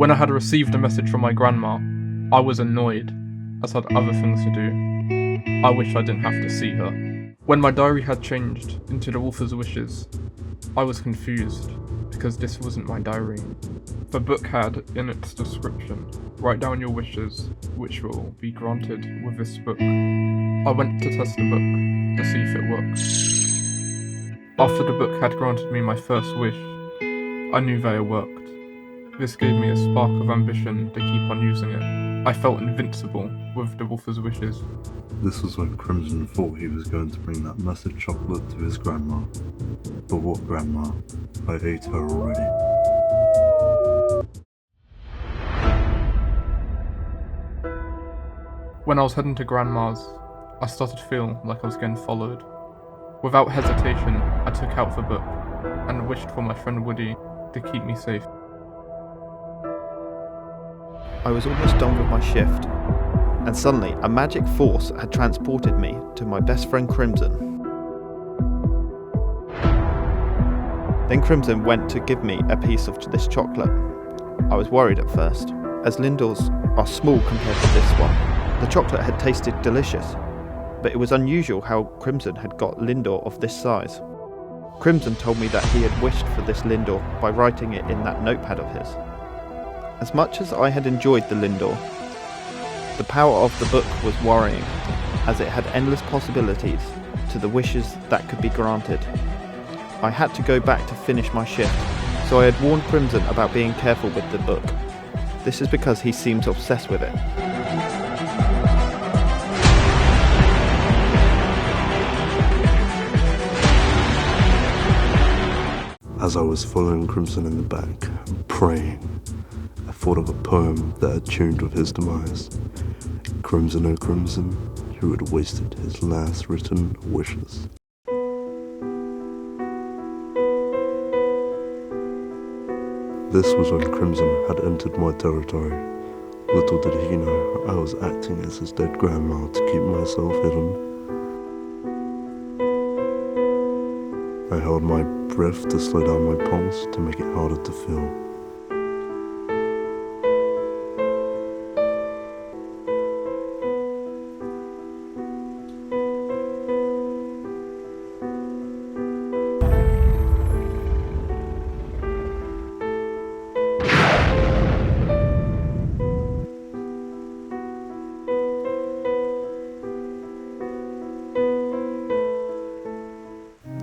When I had received a message from my grandma, I was annoyed, as I had other things to do. I wished I didn't have to see her. When my diary had changed into the author's wishes, I was confused, because this wasn't my diary. The book had, in its description, write down your wishes, which will be granted with this book. I went to test the book, to see if it worked. After the book had granted me my first wish, I knew that it worked. This gave me a spark of ambition to keep on using it. I felt invincible with the author's wishes. This was when Crimson thought he was going to bring that massive chocolate to his grandma. But what grandma? I ate her already. When I was heading to Grandma's, I started to feel like I was getting followed. Without hesitation, I took out the book and wished for my friend Woody to keep me safe. I was almost done with my shift, and suddenly a magic force had transported me to my best friend Crimson. Then Crimson went to give me a piece of this chocolate. I was worried at first, as Lindors are small compared to this one. The chocolate had tasted delicious, but it was unusual how Crimson had got Lindor of this size. Crimson told me that he had wished for this Lindor by writing it in that notepad of his. As much as I had enjoyed the Lindor, the power of the book was worrying, as it had endless possibilities to the wishes that could be granted. I had to go back to finish my shift, so I had warned Crimson about being careful with the book. This is because he seems obsessed with it. As I was following Crimson in the back and praying, I thought of a poem that had tuned with his demise. Crimson, oh Crimson, who had wasted his last written wishes. This was when Crimson had entered my territory. Little did he know I was acting as his dead grandma to keep myself hidden. I held my breath to slow down my pulse to make it harder to feel.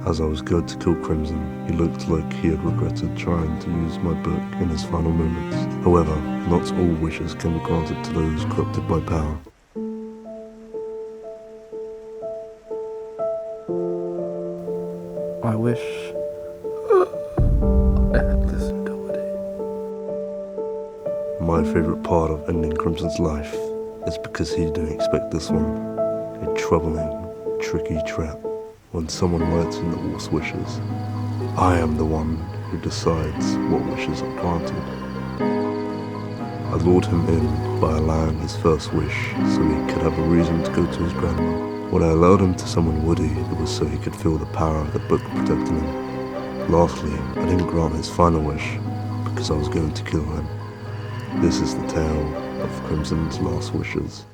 As I was going to kill Crimson, he looked like he had regretted trying to use my book in his final moments. However, not all wishes can be granted to those corrupted by power. I wish I had listened to Woody. My favourite part of ending Crimson's life is because he didn't expect this one. A troubling, tricky trap. When someone writes in the author's wishes, I am the one who decides what wishes are granted. I lured him in by allowing his first wish so he could have a reason to go to his grandma. When I allowed him to summon Woody, it was so he could feel the power of the book protecting him. Lastly, I didn't grant his final wish because I was going to kill him. This is the tale of Crimson's last wishes.